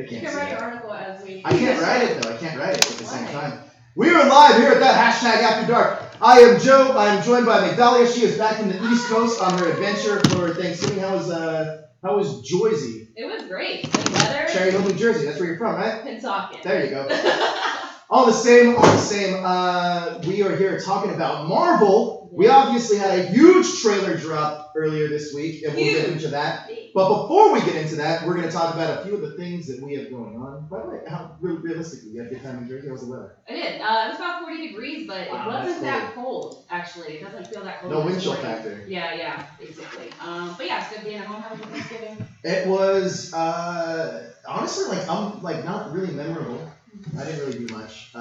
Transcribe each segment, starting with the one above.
They can't You can see write that. your article as we... I can't write it, though. I can't write it at the same time. We are live here at that hashtag After Dark. I am Joe. I am joined by Migdalia. She is back from the East Coast on her adventure for Thanksgiving. How was Jersey? It was great. The weather. Cherry Hill, New Jersey. That's where you're from, right? Pennsauken. There you go. All the same. We are here talking about Marvel. We obviously had a huge trailer drop earlier this week, and we'll get into that. But before we get into that, we're going to talk about a few of the things that we have going on. By the way, how realistically, you had a good time in Jersey? How was the weather? I did. It was about 40 degrees, but it wasn't that cold, actually. It doesn't feel that cold. No wind chill factor. Yeah, basically. But yeah, it's good being at home. How was your Thanksgiving? It was, honestly, not really memorable. I didn't really do much.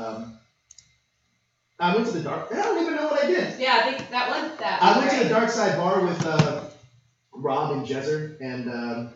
I went to the dark. I don't even know what I did. Yeah, I think that was that. I went to the Dark Side Bar with Rob and Jezzer, and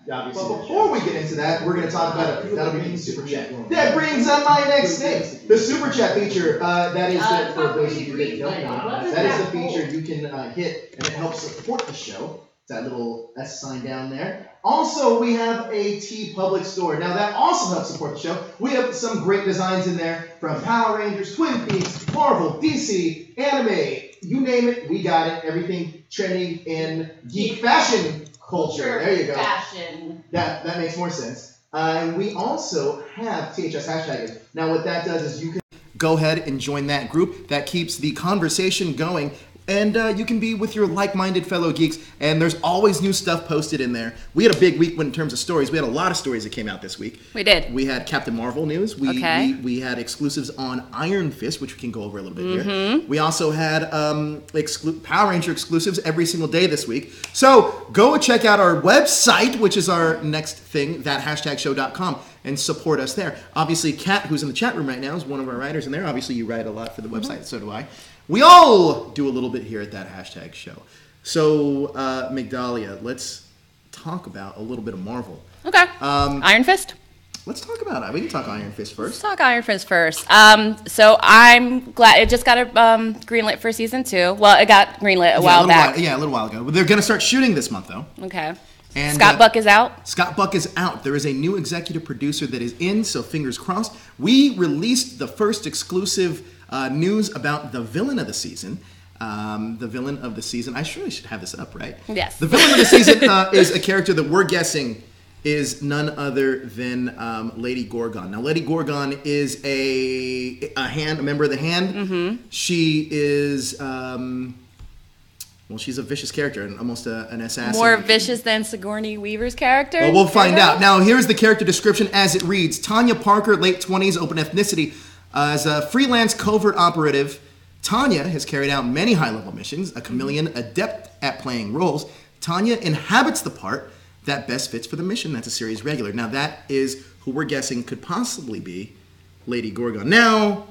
but before we get into that, we're going to talk about that'll be the super chat. That brings up my next thing, the super chat feature. That is for those of you that don't know. That is the feature you can hit, and it helps support the show. It's that little S sign down there. Also, we have a T Public store. Now, that also helps support the show. We have some great designs in there from Power Rangers, Twin Peaks, Marvel, DC, anime, you name it, we got it. Everything trending in geek fashion culture. There you go. Fashion. That makes more sense. And we also have THS hashtaggers. Now, what that does is you can go ahead and join that group. That keeps the conversation going. And you can be with your like-minded fellow geeks, and there's always new stuff posted in there. We had a big week in terms of stories. We had a lot of stories that came out this week. We did. We had Captain Marvel news. We had exclusives on Iron Fist, which we can go over a little bit here. We also had Power Ranger exclusives every single day this week. So go check out our website, which is our next thing, thathashtagshow.com, and support us there. Obviously, Kat, who's in the chat room right now, is one of our writers in there. Obviously, you write a lot for the website, so do I. We all do a little bit here at that hashtag show. So, Migdalia, let's talk about a little bit of Marvel. Okay. Iron Fist? Let's talk about it. We can talk Iron Fist first. Let's talk Iron Fist first. So I'm glad it just got a greenlit for season 2. Well, it got greenlit a while back. A little while ago. They're going to start shooting this month, though. Okay. And Scott Buck is out? Scott Buck is out. There is a new executive producer that is in, so fingers crossed. We released the first exclusive news about the villain of the season. The villain of the season. I surely should have this up, right? Yes. The villain of the season is a character that we're guessing is none other than Lady Gorgon. Now, Lady Gorgon is a member of the Hand. Mm-hmm. She is, she's a vicious character and almost an assassin. More vicious than Sigourney Weaver's character? Well, we'll find out. Now, here's the character description as it reads. Tanya Parker, late 20s, open ethnicity. As a freelance covert operative, Tanya has carried out many high-level missions, a chameleon adept at playing roles. Tanya inhabits the part that best fits for the mission. That's a series regular. Now, that is who we're guessing could possibly be Lady Gorgon. Now,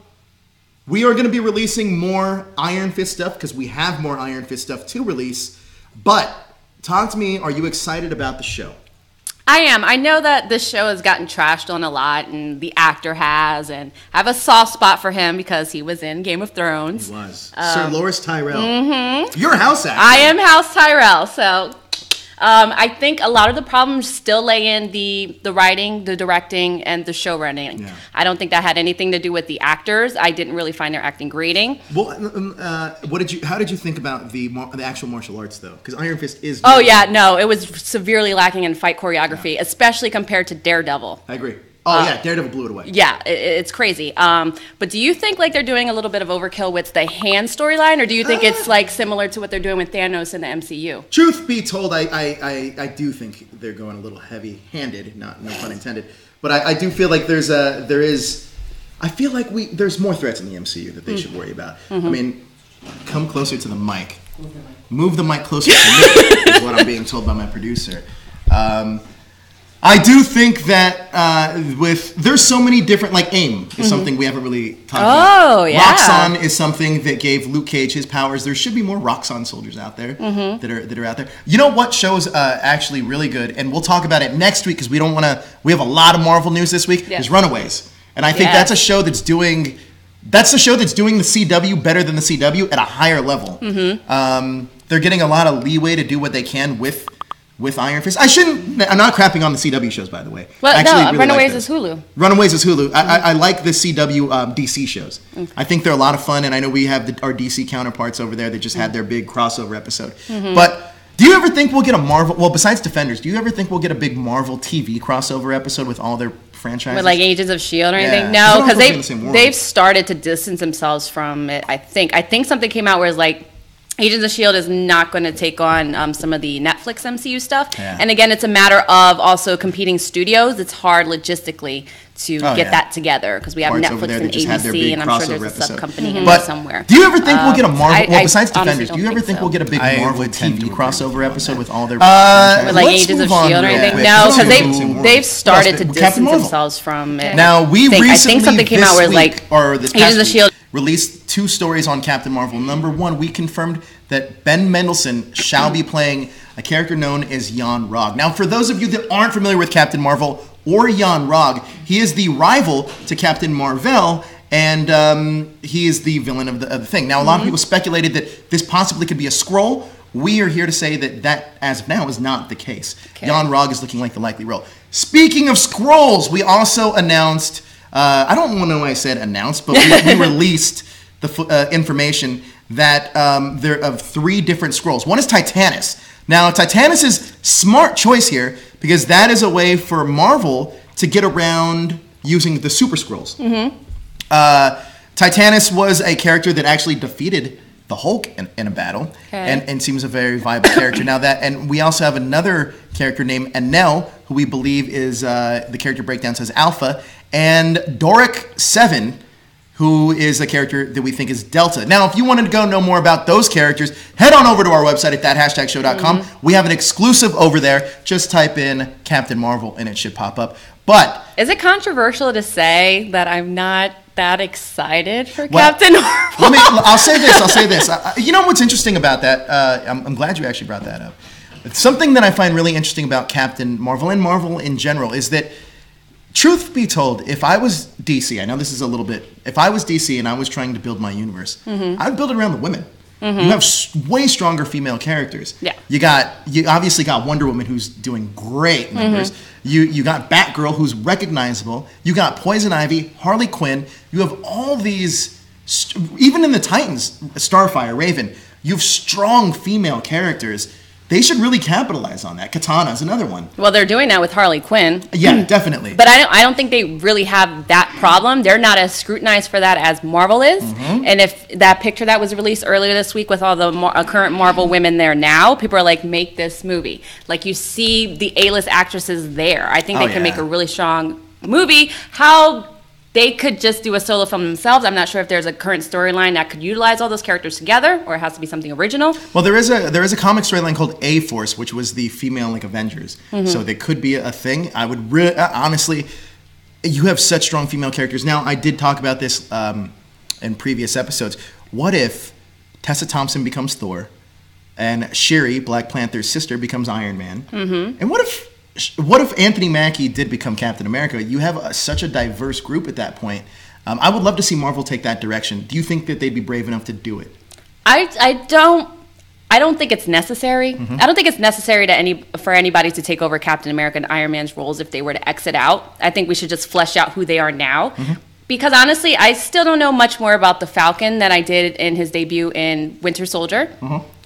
we are going to be releasing more Iron Fist stuff because we have more Iron Fist stuff to release. But talk to me, are you excited about the show? I am. I know that this show has gotten trashed on a lot, and the actor has, and I have a soft spot for him because he was in Game of Thrones. He was. Sir Loras Tyrell. Mm-hmm. You're a house actor. I am House Tyrell, so I think a lot of the problems still lay in the writing, the directing, and the show running. Yeah. I don't think that had anything to do with the actors. I didn't really find their acting grating. Well, how did you think about the actual martial arts though? Because Iron Fist is. Oh yeah, no, it was severely lacking in fight choreography, especially compared to Daredevil. I agree. Oh yeah, Daredevil blew it away. Yeah, it's crazy. But do you think like they're doing a little bit of overkill with the Hand storyline, or do you think it's like similar to what they're doing with Thanos in the MCU? Truth be told, I do think they're going a little heavy-handed, no pun intended. But I do feel like there is. I feel like there's more threats in the MCU that they should worry about. Mm-hmm. I mean, come closer to the mic. Move the mic closer to me is what I'm being told by my producer. I do think that there's so many different, like AIM is something we haven't really talked about. Oh, yeah. Roxxon is something that gave Luke Cage his powers. There should be more Roxxon soldiers out there that are out there. You know what show is actually really good, and we'll talk about it next week because we have a lot of Marvel news this week, is Runaways. And I think that's a show that's doing the CW better than the CW at a higher level. Mm-hmm. They're getting a lot of leeway to do what they can with with Iron Fist. I'm not crapping on the CW shows, by the way. Well, no, Runaways is Hulu. Runaways is Hulu. I like the CW DC shows. Okay. I think they're a lot of fun, and I know we have our DC counterparts over there that just had their big crossover episode. But do you ever think we'll get a Marvel, well, besides Defenders, do you ever think we'll get a big Marvel TV crossover episode with all their franchises? With like Agents of S.H.I.E.L.D. or anything? No, because they've started to distance themselves from it, I think. I think something came out where it's like, Agents of S.H.I.E.L.D. is not going to take on some of the Netflix MCU stuff. Yeah. And again, it's a matter of also competing studios. It's hard logistically to get that together because we have Netflix and ABC, and I'm sure there's a sub-company in there somewhere. Do you ever think we'll get a Marvel, besides Defenders, do you ever think we'll get a big Marvel TV crossover episode with all their with like Agents of S.H.I.E.L.D. or anything? No, because they've started to distance themselves from it. Now, I think something came out where like Agents of S.H.I.E.L.D. released 2 stories on Captain Marvel. Number 1, we confirmed that Ben Mendelsohn shall be playing a character known as Yon-Rogg. Now, for those of you that aren't familiar with Captain Marvel or Yon-Rogg, he is the rival to Captain Marvel, and he is the villain of the thing. Now, a lot of people speculated that this possibly could be a Skrull. We are here to say that as of now, is not the case. Okay. Yon-Rogg is looking like the likely role. Speaking of Skrulls, we also announced... I don't know why I said announced, but we released the information that there of 3 different Skrulls. One is Titanus. Now, Titanus is smart choice here because that is a way for Marvel to get around using the Super Skrulls. Titanus was a character that actually defeated the Hulk in a battle, and seems a very viable character. Now and we also have another character named Enel, who we believe is the character breakdown says Alpha, and Doric 7, who is a character that we think is Delta. Now, if you wanted to go know more about those characters, head on over to our website at thathashtagshow.com. We have an exclusive over there. Just type in Captain Marvel and it should pop up. But is it controversial to say that I'm not that excited for Captain Marvel? I'll say this. You know what's interesting about that? I'm glad you actually brought that up. Something that I find really interesting about Captain Marvel and Marvel in general is that, truth be told, if I was DC, I know this is a little bit, if I was DC and I was trying to build my universe, I would build it around the women. You have way stronger female characters. Yeah. You obviously got Wonder Woman, who's doing great numbers. You got Batgirl, who's recognizable. You got Poison Ivy, Harley Quinn. You have all these, even in the Titans, Starfire, Raven, you have strong female characters. They should really capitalize on that. Katana's another one. Well, they're doing that with Harley Quinn. Yeah, definitely. But I don't think they really have that problem. They're not as scrutinized for that as Marvel is. And if that picture that was released earlier this week with all the current Marvel women there now, people are like, make this movie. Like, you see the A-list actresses there. I think they can make a really strong movie. How they could just do a solo film themselves. I'm not sure if there's a current storyline that could utilize all those characters together, or it has to be something original. Well, there is a comic storyline called A-Force, which was the female Avengers. So they could be a thing. I would honestly, you have such strong female characters. Now, I did talk about this in previous episodes. What if Tessa Thompson becomes Thor, and Shuri, Black Panther's sister, becomes Iron Man? And what if Anthony Mackie did become Captain America? You have such a diverse group at that point. I would love to see Marvel take that direction. Do you think that they'd be brave enough to do it? I don't think it's necessary. I don't think it's necessary for anybody to take over Captain America and Iron Man's roles if they were to exit out. I think we should just flesh out who they are now. Because honestly, I still don't know much more about the Falcon than I did in his debut in Winter Soldier.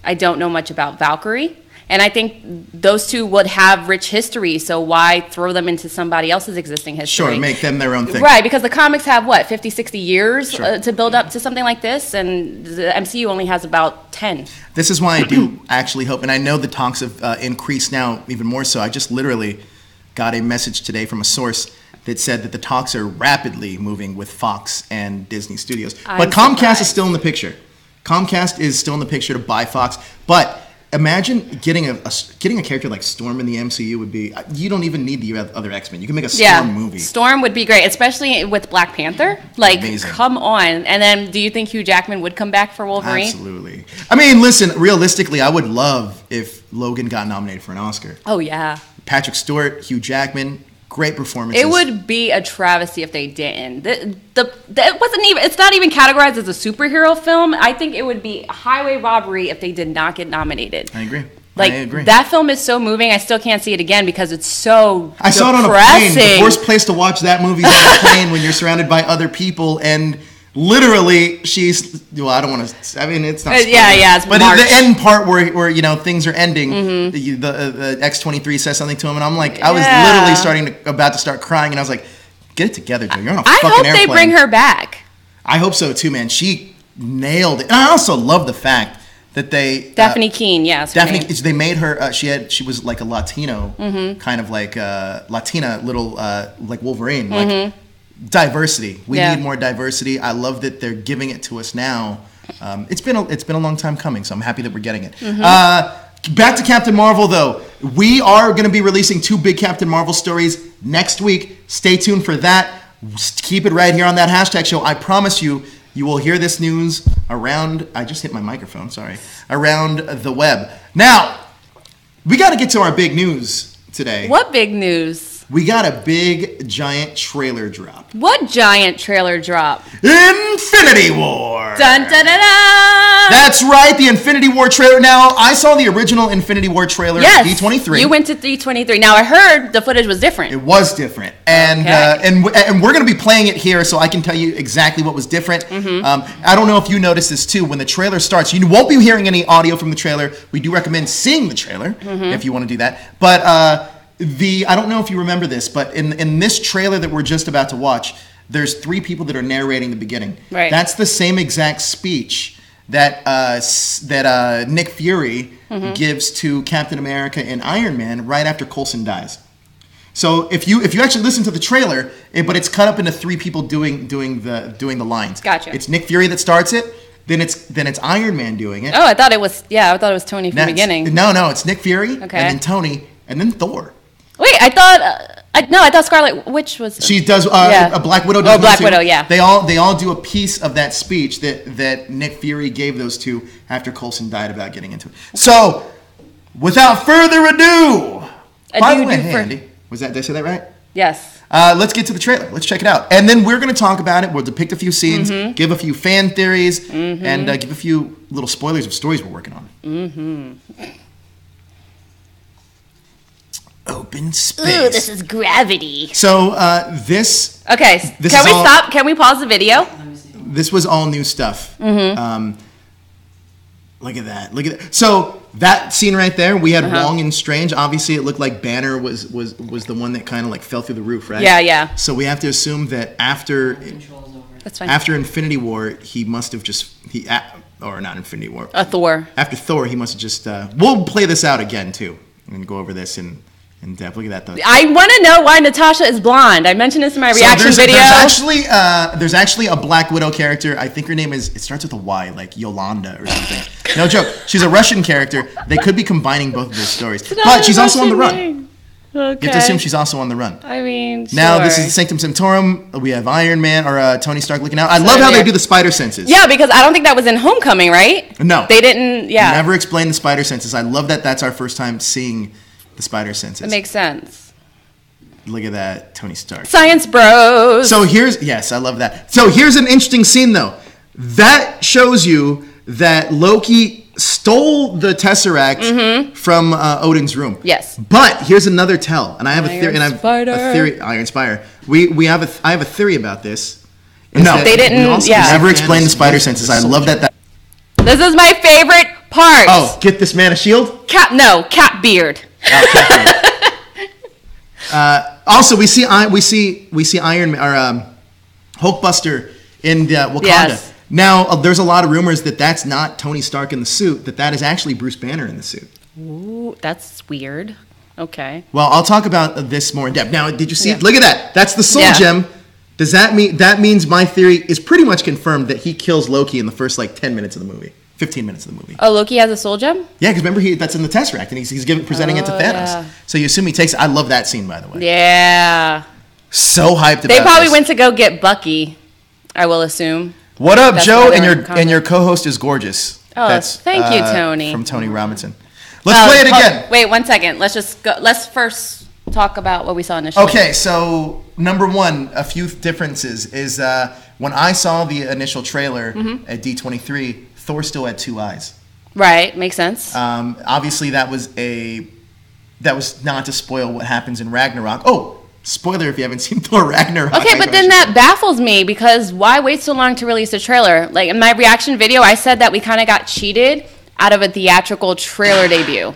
I don't know much about Valkyrie. And I think those two would have rich history, so why throw them into somebody else's existing history? Sure, make them their own thing. Right, because the comics have, 50, 60 years to build up to something like this, and the MCU only has about 10. This is why I do actually hope, and I know the talks have increased now even more so. I just literally got a message today from a source that said that the talks are rapidly moving with Fox and Disney Studios. But Comcast is still in the picture. Comcast is still in the picture to buy Fox, but imagine getting a character like Storm in the MCU would be. You don't even need the other X-Men. You can make a Storm movie. Storm would be great, especially with Black Panther. Like, amazing. Come on. And then, do you think Hugh Jackman would come back for Wolverine? Absolutely. I mean, listen. Realistically, I would love if Logan got nominated for an Oscar. Oh yeah. Patrick Stewart, Hugh Jackman. Great performances. It would be a travesty if they didn't. It's not even categorized as a superhero film. I think it would be a highway robbery if they did not get nominated. I agree. Like, I agree. that film is so moving. I still can't see it again because it's so I saw it on a plane. The worst place to watch that movie is on a plane when you're surrounded by other people, and literally she's, well, I don't want to, I mean, it's not spoiler, it's but March. the end part where you know things are ending, the X-23 says something to him, and I'm like, I was literally about to start crying, and I was like, get it together, dude. You're on a fucking airplane. I hope they bring her back. I hope so too, man. She nailed it, and I also love the fact that they Daphne Keane, yes. They made her. She was like a Latino, kind of like Latina little like Wolverine, like diversity. We need more diversity. I love that they're giving it to us now. It's been a long time coming, so I'm happy that we're getting it. Back to Captain Marvel, though. We are going to be releasing 2 big Captain Marvel stories next week. Stay tuned for that. Keep it right here on that hashtag show. I promise you. You will hear this news around, I just hit my microphone, sorry, around the web. Now, we got to get to our big news today. What big news? We got a big, giant trailer drop. What giant trailer drop? Infinity War! Dun, dun, dun, dun. That's right, the Infinity War trailer. Now, I saw the original Infinity War trailer at D23. You went to D23. Now, I heard the footage was different. It was different. And and we're going to be playing it here, so I can tell you exactly what was different. I don't know if you noticed this, too. When the trailer starts, you won't be hearing any audio from the trailer. We do recommend seeing the trailer if you want to do that. But I don't know if you remember this, but in this trailer that we're just about to watch, there's 3 people that are narrating the beginning. Right. That's the same exact speech that Nick Fury gives to Captain America and Iron Man right after Coulson dies. So if you actually listen to the trailer, but it's cut up into 3 people doing the lines. Gotcha. It's Nick Fury that starts it. Then it's Iron Man doing it. Oh, I thought it was Tony from the beginning. No, it's Nick Fury, Okay. and then Tony, and then Thor. Wait, I thought Scarlet Witch was. She does. A Black Widow does. Oh, Black too. Widow, yeah. They all do a piece of that speech that Nick Fury gave those 2 after Coulson died about getting into it. So, without further ado, by the way, hey, Andy, did I say that right? Yes. Let's get to the trailer. Let's check it out, and then we're going to talk about it. We'll depict a few scenes, give a few fan theories, and give a few little spoilers of stories we're working on. Open space. Ooh, this is gravity. So this. Okay, this can we all, stop? Can we pause the video? This was all new stuff. Look at that. So that scene right there, we had Wong and Strange. Obviously, it looked like Banner was the one that kind of like fell through the roof, right? Yeah. So we have to assume that after Infinity War, he must have or not Infinity War. Thor. After Thor, he must have just. We'll play this out again too and go over this in depth. Look at that, though. I want to know why Natasha is blonde. I mentioned this in my reaction video. There's actually a Black Widow character. I think her name it starts with a Y, like Yolanda or something. No joke. She's a Russian character. They could be combining both of those stories. But she's also on the run. Okay. You have to assume she's also on the run. I mean, now sure. this is Sanctum Sanctorum. We have Iron Man or Tony Stark looking out. I love how they do the spider senses. Yeah, because I don't think that was in Homecoming, right? No. They didn't, yeah. Never explained the spider senses. I love that that's our first time seeing the spider senses. It makes sense. Look at that, Tony Stark. Science bros. So I love that. So here's an interesting scene, though. That shows you that Loki stole the Tesseract from Odin's room. Yes. But here's another tell, and I have Iron Spider. I have a theory about this. No, they didn't. Never explain the spider senses. I love that. This is my favorite part. Oh, get this man a shield? Cat beard. Also, we see Iron Man or Hulkbuster in Wakanda. Yes. Now, there's a lot of rumors that that's not Tony Stark in the suit. That is actually Bruce Banner in the suit. Ooh, that's weird. Okay. Well, I'll talk about this more in depth. Now, did you see? Look at that. That's the Soul Gem. Does that mean means my theory is pretty much confirmed that he kills Loki in the first 10 minutes of the movie? 15 minutes of the movie. Oh, Loki has a soul gem? Yeah, because remember that's in the Tesseract, and he's presenting it to Thanos. Yeah. So you assume he takes it. I love that scene, by the way. Yeah. So hyped about it. They probably went to go get Bucky, I will assume. What up, Joe? And your co-host is gorgeous. Oh, thank you, Tony. From Tony Robinson. Let's play it again. Wait, 1 second. Let's first talk about what we saw initially. Okay, so number one, a few differences is when I saw the initial trailer at D23, Thor still had 2 eyes. Right, makes sense. Obviously, that was not to spoil what happens in Ragnarok. Oh, spoiler if you haven't seen Thor Ragnarok. Okay, but then that baffles me because why wait so long to release a trailer? Like in my reaction video, I said that we kind of got cheated out of a theatrical trailer debut.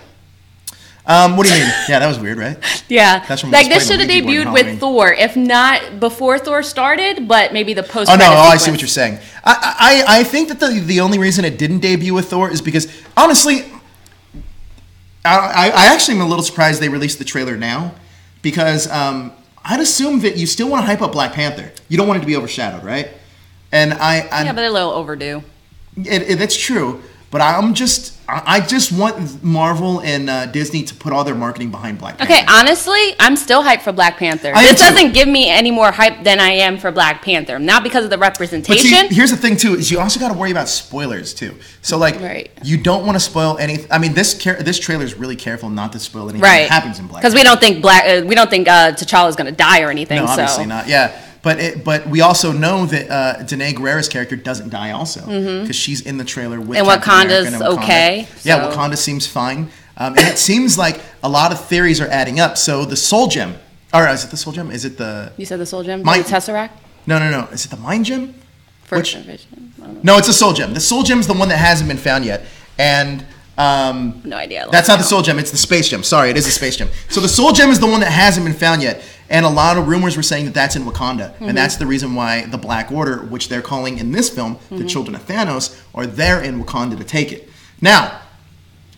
What do you mean? Yeah, that was weird, right? Yeah, That's from like this should have Ouija board in debuted with Halloween. Thor, if not before Thor started, but maybe the post. Oh no! Oh, I see what you're saying. I think that the only reason it didn't debut with Thor is because honestly, I actually am a little surprised they released the trailer now, because I'd assume that you still want to hype up Black Panther. You don't want it to be overshadowed, right? And Yeah, but they're a little overdue. That's true. But I just want Marvel and Disney to put all their marketing behind Black Panther. Okay, honestly, I'm still hyped for Black Panther. This doesn't give me any more hype than I am for Black Panther. Not because of the representation. But see, here's the thing too: is you also got to worry about spoilers too. So like, you don't want to spoil anything. I mean, this trailer is really careful not to spoil anything that happens in Black Panther. Because we don't think T'Challa is going to die or anything. No, obviously not. Yeah. But we also know that Danae Guerrera's character doesn't die also, because she's in the trailer with and Captain Wakanda's America and Wakanda. okay. Yeah, Wakanda seems fine, and it seems like a lot of theories are adding up. So the Soul Gem, or is it the Soul Gem? Is it the? You said the Soul Gem. The Tesseract. No. Is it the Mind Gem? First Vision. No, it's the Soul Gem. The Soul Gem is the one that hasn't been found yet, and. No idea. That's not the Soul Gem. It's the Space Gem. Sorry, it is the Space Gem. So the Soul Gem is the one that hasn't been found yet. And a lot of rumors were saying that that's in Wakanda. And that's the reason why the Black Order, which they're calling in this film the Children of Thanos, are there in Wakanda to take it. Now,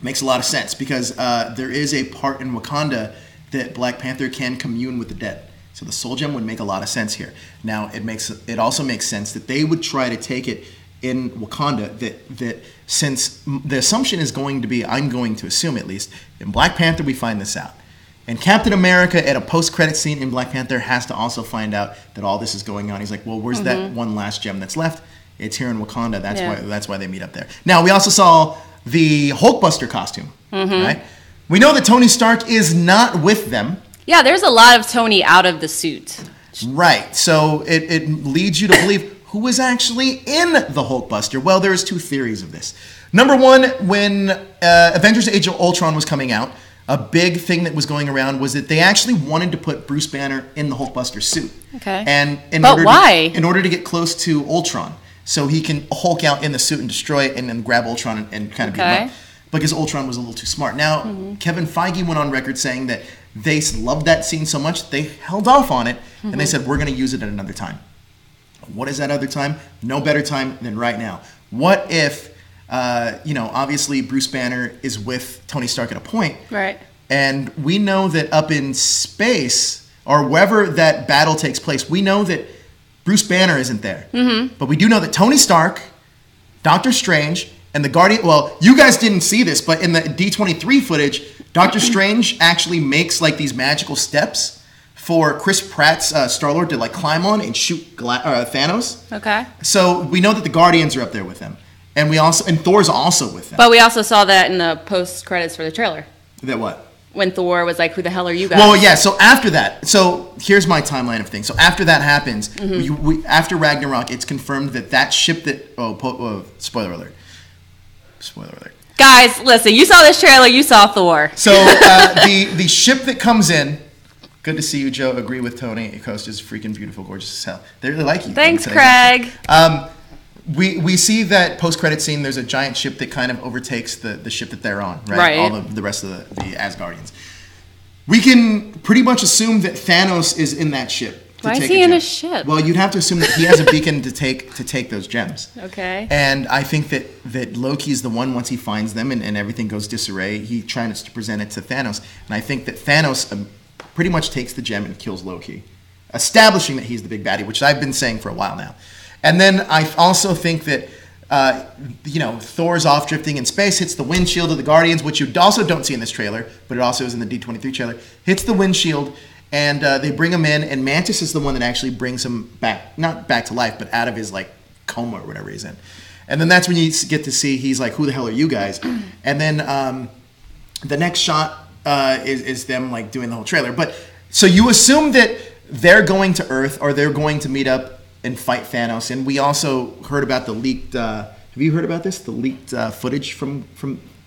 makes a lot of sense because there is a part in Wakanda that Black Panther can commune with the dead. So the Soul Gem would make a lot of sense here. Now, it also makes sense that they would try to take it in Wakanda, that since the assumption is going to be, I'm going to assume at least, in Black Panther we find this out. And Captain America at a post-credit scene in Black Panther has to also find out that all this is going on. He's like, well, where's that one last gem that's left? It's here in Wakanda. That's why they meet up there. Now, we also saw the Hulkbuster costume, right? We know that Tony Stark is not with them. Yeah, there's a lot of Tony out of the suit. Right. So it leads you to believe who is actually in the Hulkbuster. Well, there's two theories of this. Number one, when Avengers Age of Ultron was coming out, a big thing that was going around was that they actually wanted to put Bruce Banner in the Hulkbuster suit. Okay. And why? In order to get close to Ultron, so he can Hulk out in the suit and destroy it, and then grab Ultron and kind of beat him up. Because Ultron was a little too smart. Now, Kevin Feige went on record saying that they loved that scene so much they held off on it, and they said we're going to use it at another time. What is that other time? No better time than right now. What if? Obviously Bruce Banner is with Tony Stark at a point. Right. And we know that up in space, or wherever that battle takes place, we know that Bruce Banner isn't there. But we do know that Tony Stark, Doctor Strange, and the Guardian... Well, you guys didn't see this, but in the D23 footage, Doctor Strange actually makes like these magical steps for Chris Pratt's Star-Lord to like climb on and shoot Thanos. Okay. So we know that the Guardians are up there with him. And Thor's also with them. But we also saw that in the post credits for the trailer. That what? When Thor was like, "Who the hell are you guys?" Well, yeah. So after that, here's my timeline of things. So after that happens, after Ragnarok, it's confirmed that ship that spoiler alert. Spoiler alert. Guys, listen. You saw this trailer. You saw Thor. So the ship that comes in. Good to see you, Joe. Agree with Tony. Coast is freaking beautiful, gorgeous as hell. They really like you. Thanks, Craig. We see that post-credit scene. There's a giant ship that kind of overtakes the ship that they're on, right? Right. All the rest of the Asgardians. We can pretty much assume that Thanos is in that ship. Why is he in a ship? Well, you'd have to assume that he has a beacon to take those gems. Okay. And I think that Loki's the one, once he finds them and everything goes disarray, he tries to present it to Thanos. And I think that Thanos pretty much takes the gem and kills Loki, establishing that he's the big baddie, which I've been saying for a while now. And then I also think that, Thor's off drifting in space, hits the windshield of the Guardians, which you also don't see in this trailer, but it also is in the D23 trailer, hits the windshield, and they bring him in, and Mantis is the one that actually brings him back, not back to life, but out of his, coma or whatever he's in. And then that's when you get to see, he's like, who the hell are you guys? And then the next shot is them, doing the whole trailer. But, so you assume that they're going to Earth, or they're going to meet up and fight Thanos. And we also heard about the leaked Have you heard about this? The leaked footage from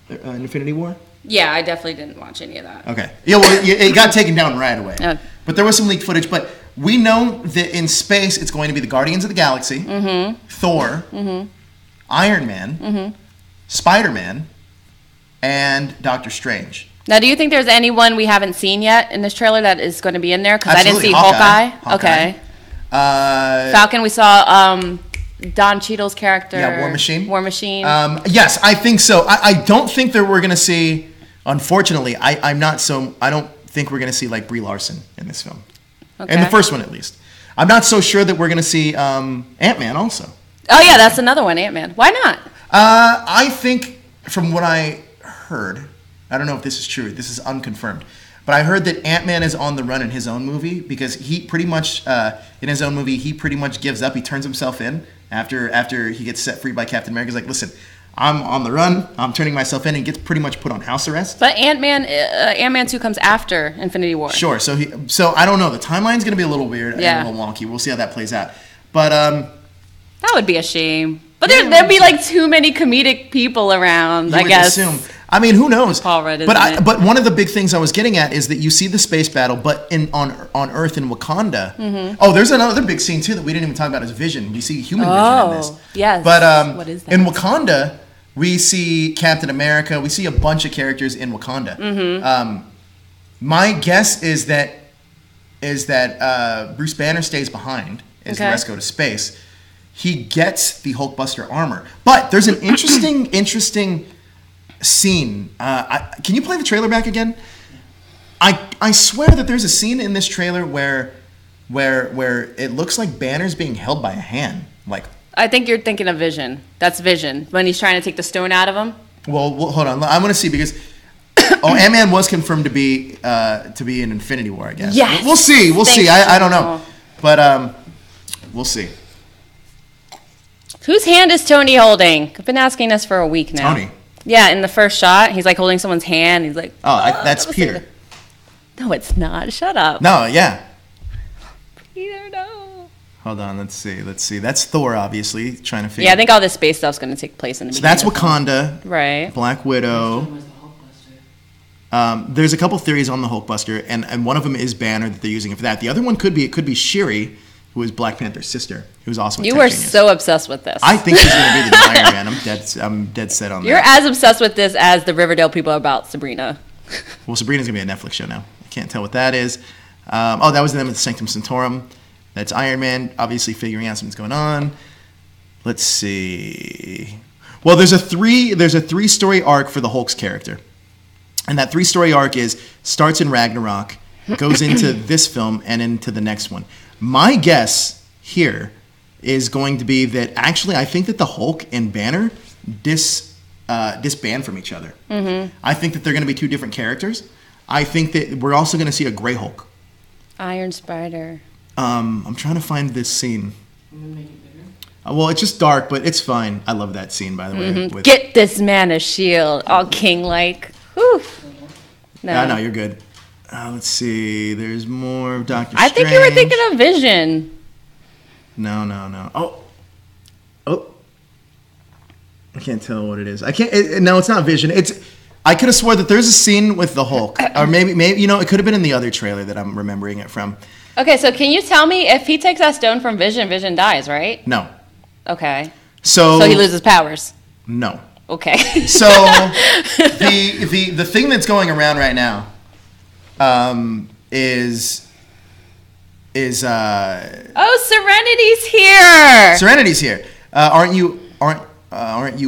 Infinity War? Yeah, I definitely didn't watch any of that. Okay. Yeah, well, it got taken down right away. Oh. But there was some leaked footage. But we know that in space, it's going to be the Guardians of the Galaxy, Thor, Iron Man, Spider-Man, and Doctor Strange. Now, do you think there's anyone we haven't seen yet in this trailer that is going to be in there? Because I didn't see Hawkeye. Okay. Falcon, we saw Don Cheadle's character. Yeah, War Machine. Yes, I think so. I don't think that we're going to see, unfortunately, I don't think we're going to see like Brie Larson in this film. Okay. In the first one, at least. I'm not so sure that we're going to see Ant-Man also. Oh, yeah, that's another one, Ant-Man. Why not? I think from what I heard, I don't know if this is true, this is unconfirmed, but I heard that Ant-Man is on the run in his own movie because he pretty much, in his own movie, he pretty much gives up. He turns himself in after he gets set free by Captain America. He's like, listen, I'm on the run. I'm turning myself in, and gets pretty much put on house arrest. But Ant-Man 2 comes after Infinity War. Sure. So I don't know. The timeline's going to be a little weird and a little wonky. We'll see how that plays out. But that would be a shame. But there'd be like too many comedic people around, I guess. Assume. I mean, who knows? Paul Rudd, but one of the big things I was getting at is that you see the space battle, but on Earth in Wakanda. Mm-hmm. Oh, there's another big scene too that we didn't even talk about is Vision. We see human Vision in this. Yes. But what is that? In Wakanda, we see Captain America. We see a bunch of characters in Wakanda. Mm-hmm. My guess is that Bruce Banner stays behind as the rest go to space. He gets the Hulkbuster armor, but there's an interesting scene. Can you play the trailer back again? I swear that there's a scene in this trailer where it looks like Banner's being held by a hand. Like, I think you're thinking of Vision. That's Vision when he's trying to take the stone out of him. Well, hold on. I want to see because Ant-Man was confirmed to be in Infinity War. I guess. Yes. We'll see. We'll see. I don't know, but we'll see. Whose hand is Tony holding? I've been asking this for a week now. Tony. Yeah, in the first shot, he's like holding someone's hand. He's like, that's Peter. No, it's not. Shut up. No, yeah. Peter, no. Hold on, let's see. That's Thor, obviously, trying to figure. Yeah, I think all this space stuff's going to take place in the beginning. So that's Wakanda. Right. Black Widow. There's a couple theories on the Hulkbuster, and one of them is Banner that they're using it for that. The other one could be Shuri, who is Black Panther's sister, who's also. You were so obsessed with this. I think she's going to be the Iron Man. I'm dead set on that. You're as obsessed with this as the Riverdale people are about Sabrina. Well, Sabrina's going to be a Netflix show now. I can't tell what that is. That was them at the Sanctum Sanctorum. That's Iron Man, obviously figuring out something's going on. Let's see. Well, there's a three-story arc for the Hulk's character, and that three-story arc starts in Ragnarok, goes into this film, and into the next one. My guess here is going to be that actually I think that the Hulk and Banner disband from each other. Mm-hmm. I think that they're going to be two different characters. I think that we're also going to see a Grey Hulk. Iron Spider. I'm trying to find this scene. Well, it's just dark, but it's fine. I love that scene, by the way. Mm-hmm. Get this man a shield, all king-like. Whew. No, you're good. Let's see. There's more of Doctor Strange. I think you were thinking of Vision. No. Oh. I can't tell what it is. I can't. No, it's not Vision. I could have swore that there's a scene with the Hulk, or maybe it could have been in the other trailer that I'm remembering it from. Okay, so can you tell me if he takes that stone from Vision, Vision dies, right? No. Okay. So he loses powers. No. Okay. So the thing that's going around right now. Is Serenity's here. Serenity's here. Aren't you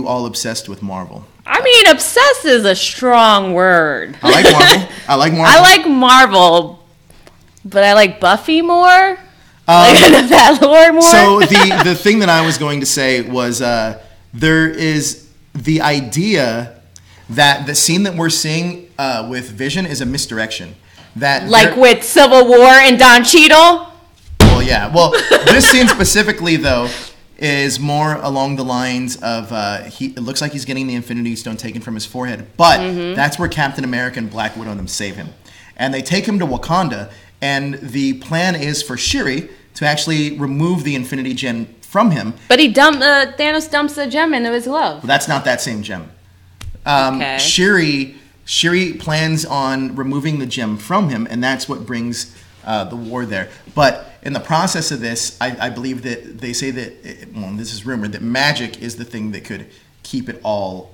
all obsessed with Marvel? I mean, obsessed is a strong word. I like Marvel. I like Marvel, but I like Buffy more. That lore more. So the thing that I was going to say was there is the idea that the scene that we're seeing with Vision is a misdirection. That with Civil War and Don Cheadle? Well, yeah. Well, this scene specifically, though, is more along the lines of it looks like he's getting the Infinity Stone taken from his forehead, but that's where Captain America and Black Widow and them save him. And they take him to Wakanda, and the plan is for Shuri to actually remove the Infinity Gem from him. But Thanos dumps a gem into his glove. Well, that's not that same gem. Okay. Shuri plans on removing the gem from him, and that's what brings the war there. But in the process of this, I believe that they say that, well, this is rumored, that magic is the thing that could keep it all,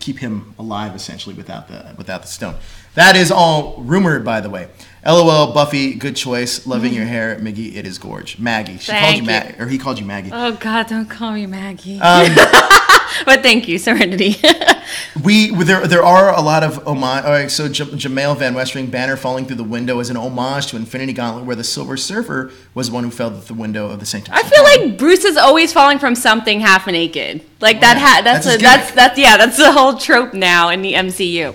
keep him alive, essentially, without the stone. That is all rumored, by the way. LOL, Buffy, good choice. Loving your hair, Miggy. It is gorge. Maggie. He called you Maggie. Oh God, don't call me Maggie. But thank you, Serenity. There are a lot of homage. All right, so Jamail Van Westering, banner falling through the window is an homage to Infinity Gauntlet, where the Silver Surfer was the one who fell through the window of the Sanctum. I feel like Bruce is always falling from something half naked. Like that's the whole trope now in the MCU.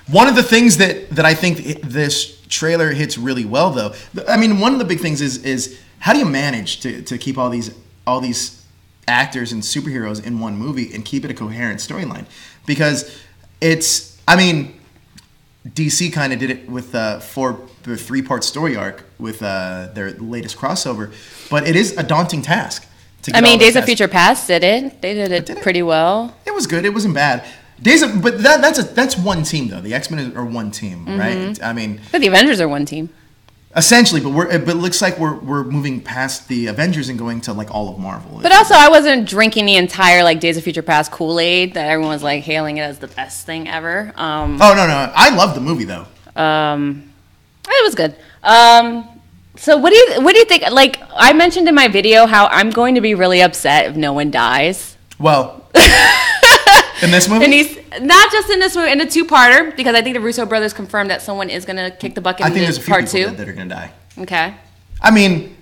One of the things that I think this trailer hits really well, though, I mean, one of the big things is how do you manage to keep all these actors and superheroes in one movie and keep it a coherent storyline? Because DC kind of did it with the 3-part story arc with their latest crossover, but it is a daunting task. Days of Future Past did it. They did it pretty well. It was good. It wasn't bad. But that's one team though. The X-Men are one team, right? I mean, but the Avengers are one team. Essentially, but it looks like we're moving past the Avengers and going to like all of Marvel. But also, I wasn't drinking the entire like Days of Future Past Kool-Aid that everyone was like hailing it as the best thing ever. Oh no, I love the movie though. It was good. So what do you think? Like I mentioned in my video, how I'm going to be really upset if no one dies. Well. In this movie? And he's not just in this movie, in a 2-parter, because I think the Russo brothers confirmed that someone is going to kick the bucket in part 2. I think there's a few people that are going to die. Okay. I mean,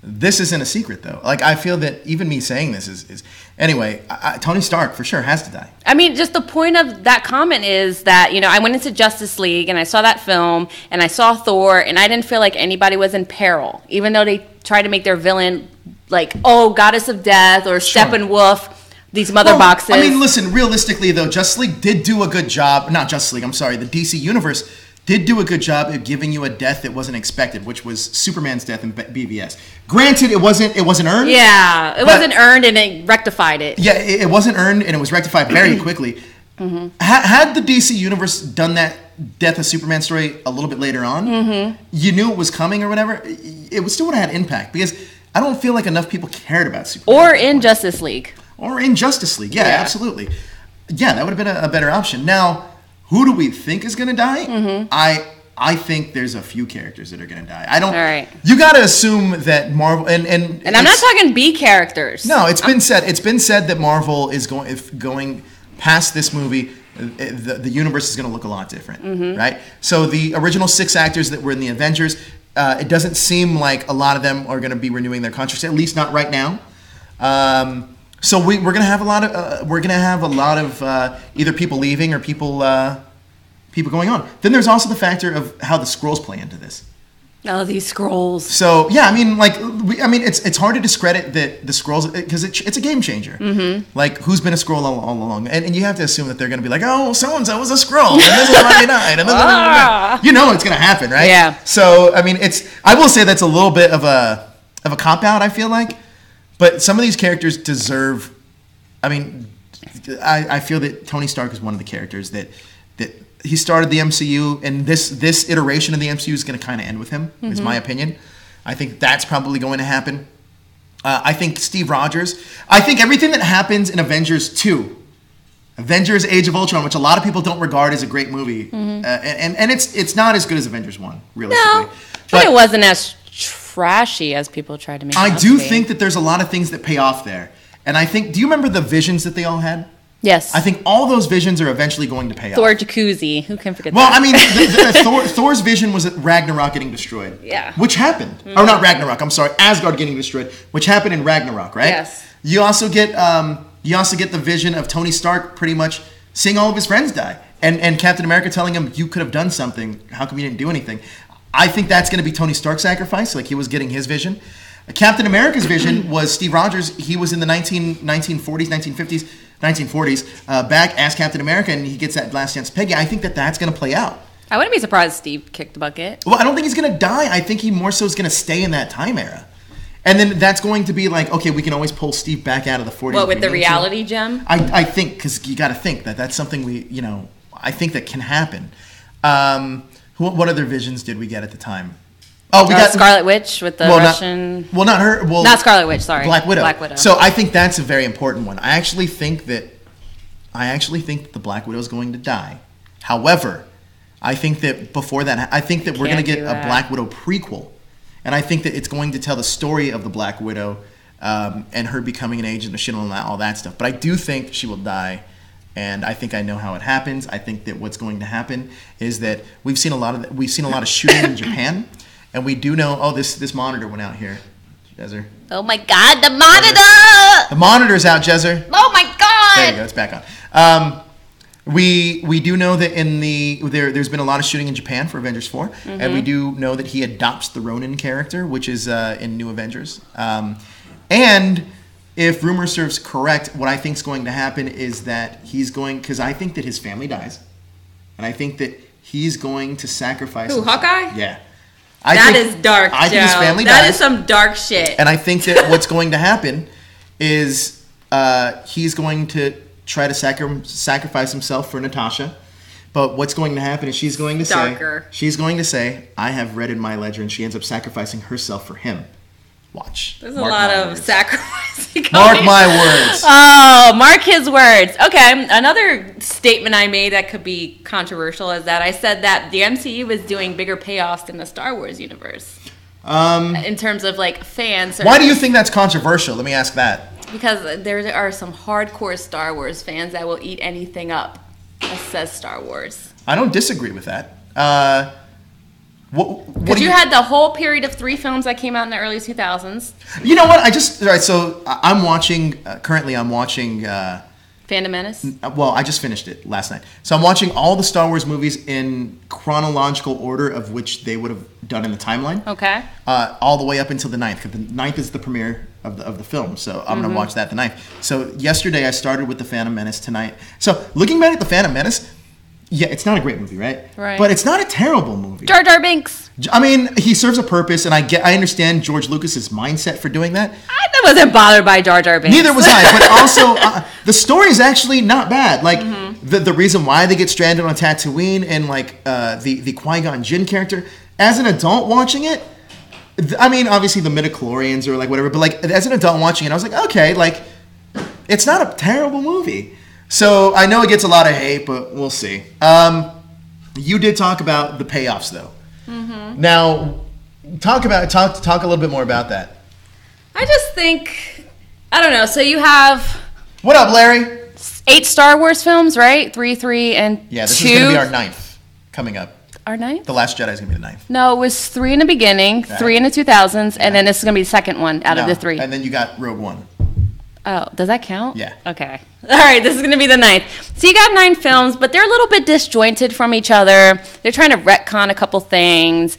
this isn't a secret, though. Like, I feel that even me saying this is anyway, Tony Stark, for sure, has to die. I mean, just the point of that comment is that, I went into Justice League, and I saw that film, and I saw Thor, and I didn't feel like anybody was in peril, even though they tried to make their villain, like, Goddess of Death, or Steppenwolf, these mother boxes. I mean, listen, realistically, though, Justice League did do a good job. Not Justice League, I'm sorry. The DC Universe did do a good job of giving you a death that wasn't expected, which was Superman's death in BVS. Granted, it wasn't earned. Yeah, it wasn't earned, and it rectified it. Yeah, it wasn't earned, and it was rectified very quickly. Mm-hmm. Had the DC Universe done that Death of Superman story a little bit later on, you knew it was coming or whatever, it would still would have had impact, because I don't feel like enough people cared about Superman. Or in Justice League. Or in Justice League, yeah, absolutely. Yeah, that would have been a better option. Now, who do we think is going to die? Mm-hmm. I think there's a few characters that are going to die. I don't. All right. You got to assume that Marvel and I'm not talking B characters. No, it's been said. It's been said that Marvel is going past this movie. The universe is going to look a lot different, right? So the original 6 actors that were in the Avengers, it doesn't seem like a lot of them are going to be renewing their contracts, at least not right now. So we're gonna have a lot of either people leaving or people going on. Then there's also the factor of how the Skrulls play into this. Oh, these Skrulls. So yeah, it's hard to discredit the Skrulls because it's a game changer. Mm-hmm. Like, who's been a Skrull all along, and you have to assume that they're gonna be like, oh, so and so was a Skrull, and this is why they died, and it's gonna happen, right? Yeah. So I will say that's a little bit of a cop out. I feel like. But some of these characters deserve. I feel that Tony Stark is one of the characters that he started the MCU, and this iteration of the MCU is going to kind of end with him. Is my opinion. I think that's probably going to happen. I think Steve Rogers. I think everything that happens in Avengers 2, Avengers: Age of Ultron, which a lot of people don't regard as a great movie, and it's not as good as Avengers 1, realistically. No, but it wasn't as trashy as people tried to make it I do think that there's a lot of things that pay off there. And I think, do you remember the visions that they all had? Yes. I think all those visions are eventually going to pay off. Thor jacuzzi. Who can forget that? Well, I mean, Thor's vision was Ragnarok getting destroyed. Yeah. Which happened. Mm-hmm. Or not Ragnarok, I'm sorry. Asgard getting destroyed, which happened in Ragnarok, right? Yes. You also get the vision of Tony Stark pretty much seeing all of his friends die. And Captain America telling him, you could have done something. How come you didn't do anything? I think that's going to be Tony Stark's sacrifice, like he was getting his vision. Captain America's vision was Steve Rogers. He was in the 1940s, 1950s, 1940s, back as Captain America, and he gets that last chance Peggy. I think that's going to play out. I wouldn't be surprised if Steve kicked the bucket. Well, I don't think he's going to die. I think he more so is going to stay in that time era. And then that's going to be like, okay, we can always pull Steve back out of the 40. What, with the reality gem? I think, because you got to think that that's something I think that can happen. What other visions did we get at the time? Oh, we got Scarlet Witch with the Russian. Not her. Well, not Scarlet Witch. Sorry, Black Widow. Black Widow. So I think that's a very important one. I actually think that the Black Widow is going to die. However, I think that before that, I think that we're going to get a Black Widow prequel, and I think that it's going to tell the story of the Black Widow and her becoming an agent of S.H.I.E.L.D. and all that stuff. But I do think she will die. And I think I know how it happens. I think that what's going to happen is that we've seen a lot of shooting in Japan, and we do know. Oh, this monitor went out here, Jezer. Oh my God, the monitor! The monitor's out, Jezer. Oh my God! There you go. It's back on. We do know that there's been a lot of shooting in Japan for Avengers 4, and we do know that he adopts the Ronin character, which is in New Avengers, and. If rumor serves correct, what I think is going to happen is that because I think that his family dies, and I think that he's going to sacrifice. Who, Hawkeye? Yeah. That is dark, Joe. I think his family That dies, is some dark shit. and I think that what's going to happen is he's going to try to sacrifice himself for Natasha. But what's going to happen is she's going to say, I have red in my ledger, and she ends up sacrificing herself for him. Watch. There's a lot of sacrificing. Mark my words. Oh, mark his words. Okay, another statement I made that could be controversial is that I said that the MCU was doing bigger payoffs than the Star Wars universe. In terms of like fans. Why do you think that's controversial? Let me ask that. Because there are some hardcore Star Wars fans that will eat anything up that says Star Wars. I don't disagree with that. Because you had the whole period of 3 films that came out in the early 2000s. You know what? So I'm watching, currently I'm watching... Phantom Menace? Well, I just finished it last night. So I'm watching all the Star Wars movies in chronological order of which they would have done in the timeline. Okay. All the way up until the 9th, because the 9th is the premiere of the film. So I'm going to watch that the 9th. So yesterday I started with the Phantom Menace tonight. So looking back at the Phantom Menace... Yeah, it's not a great movie, right? Right. But it's not a terrible movie. Jar Jar Binks. I mean, he serves a purpose, and I understand George Lucas's mindset for doing that. I wasn't bothered by Jar Jar Binks. Neither was I, but also the story is actually not bad. Like the reason why they get stranded on Tatooine and like the Qui-Gon Jinn character. As an adult watching it, I mean, obviously the midichlorians or like whatever, but like as an adult watching it, I was like, okay, like it's not a terrible movie. So I know it gets a lot of hate, but we'll see. You did talk about the payoffs, though. Now, talk a little bit more about that. I just think, I don't know. So you have what up, Larry? 8 Star Wars films, right? 3, and 2. Yeah, this is going to be our 9th coming up. Our 9th? The Last Jedi is going to be the 9th. No, it was 3 in the beginning, 3 in the 2000s, and then this is going to be the second one out of the 3. And then you got Rogue One. Oh, does that count? Yeah. Okay. All right, this is going to be the 9th. So you got 9 films, but they're a little bit disjointed from each other. They're trying to retcon a couple things.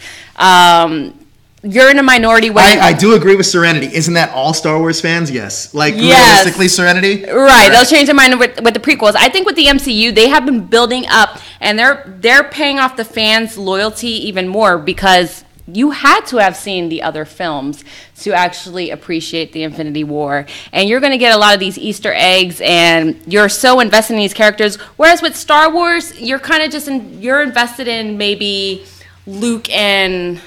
You're in a minority way. I do agree with Serenity. Isn't that all Star Wars fans? Yes. Like, realistically, Serenity? Right. They'll change their mind with the prequels. I think with the MCU, they have been building up, and they're paying off the fans' loyalty even more because you had to have seen the other films to actually appreciate the Infinity War. And you're going to get a lot of these Easter eggs, and you're so invested in these characters. Whereas with Star Wars, you're kind of just you're invested in maybe Luke and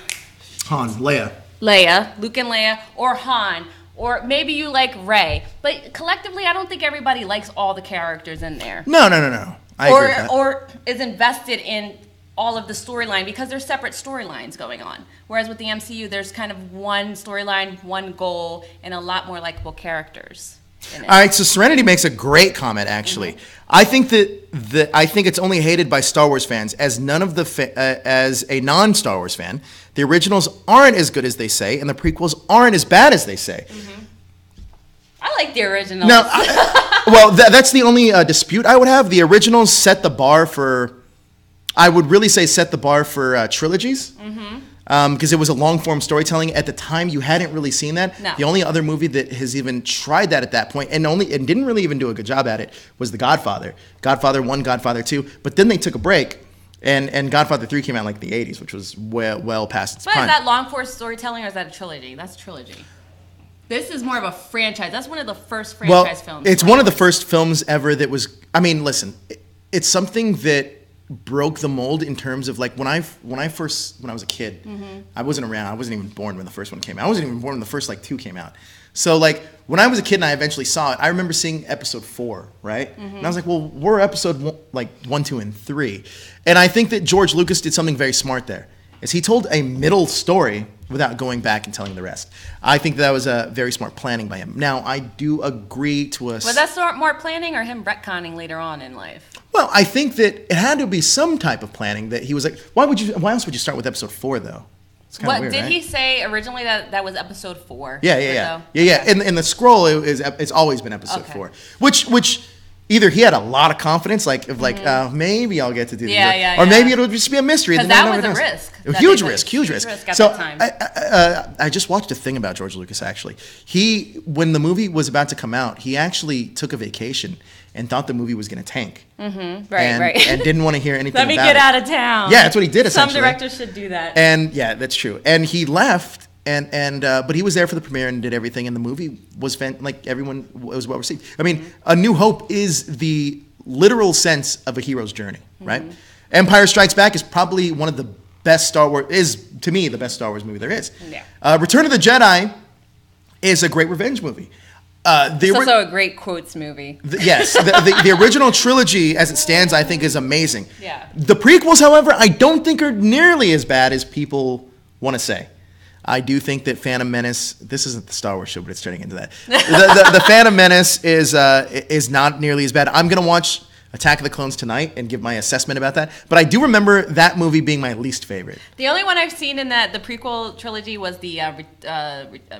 Leia, Luke and Leia, or Han, or maybe you like Rey. But collectively, I don't think everybody likes all the characters in there. No. I agree with that. Or is invested in all of the storyline because there's separate storylines going on. Whereas with the MCU, there's kind of one storyline, one goal, and a lot more likable characters in it. All right, so Serenity makes a great comment, actually. I think I think it's only hated by Star Wars fans, as as a non-Star Wars fan, the originals aren't as good as they say, and the prequels aren't as bad as they say. I like the originals. No, that's the only dispute I would have. The originals set the bar for, I would really say set the bar for trilogies. Because it was a long-form storytelling. At the time, you hadn't really seen that. No. The only other movie that has even tried that at that point, and didn't really even do a good job at it, was The Godfather. Godfather 1, Godfather 2. But then they took a break, and Godfather 3 came out in like the 80s, which was well past its prime. But is that long-form storytelling or is that a trilogy? That's a trilogy. This is more of a franchise. That's one of the first franchise films. It's one of the first films ever that was. I mean, listen, it's something that broke the mold in terms of like when I was a kid. I wasn't around. I wasn't even born when the first one came out. I wasn't even born when the first like 2 came out. So like when I was a kid and I eventually saw it, I remember seeing episode 4, right? And I was like, well, we're episode 1, 2, and 3, and I think that George Lucas did something very smart there. Is he told a middle story without going back and telling the rest. I think that was a very smart planning by him. Now, I do agree to Was that more planning or him retconning later on in life? Well, I think that it had to be some type of planning that he was like, why else would you start with episode 4? Though? It's kind of weird, did right? he say originally that was episode 4? Yeah. In the scroll, it's always been episode 4, which either he had a lot of confidence, maybe I'll get to do this, or maybe it'll just be a mystery. Because that was a risk. Huge risk. At So that time. I just watched a thing about George Lucas, actually. When the movie was about to come out, he actually took a vacation and thought the movie was going to tank. Right. And didn't want to hear anything about it. Let me get out of town. Yeah, that's what he did, essentially. Some directors should do that. And yeah, that's true. And he left. But he was there for the premiere and did everything, and the movie was everyone was well received. I mean, A New Hope is the literal sense of a hero's journey, right? Empire Strikes Back is probably one of the best Star Wars movie there is. Yeah. Return of the Jedi is a great revenge movie. It's also a great quotes movie. Yes, the original trilogy as it stands, I think, is amazing. Yeah. The prequels, however, I don't think are nearly as bad as people want to say. I do think that Phantom Menace. This isn't the Star Wars show, but it's turning into that. The Phantom Menace is not nearly as bad. I'm gonna watch Attack of the Clones tonight and give my assessment about that. But I do remember that movie being my least favorite. The only one I've seen in the prequel trilogy was the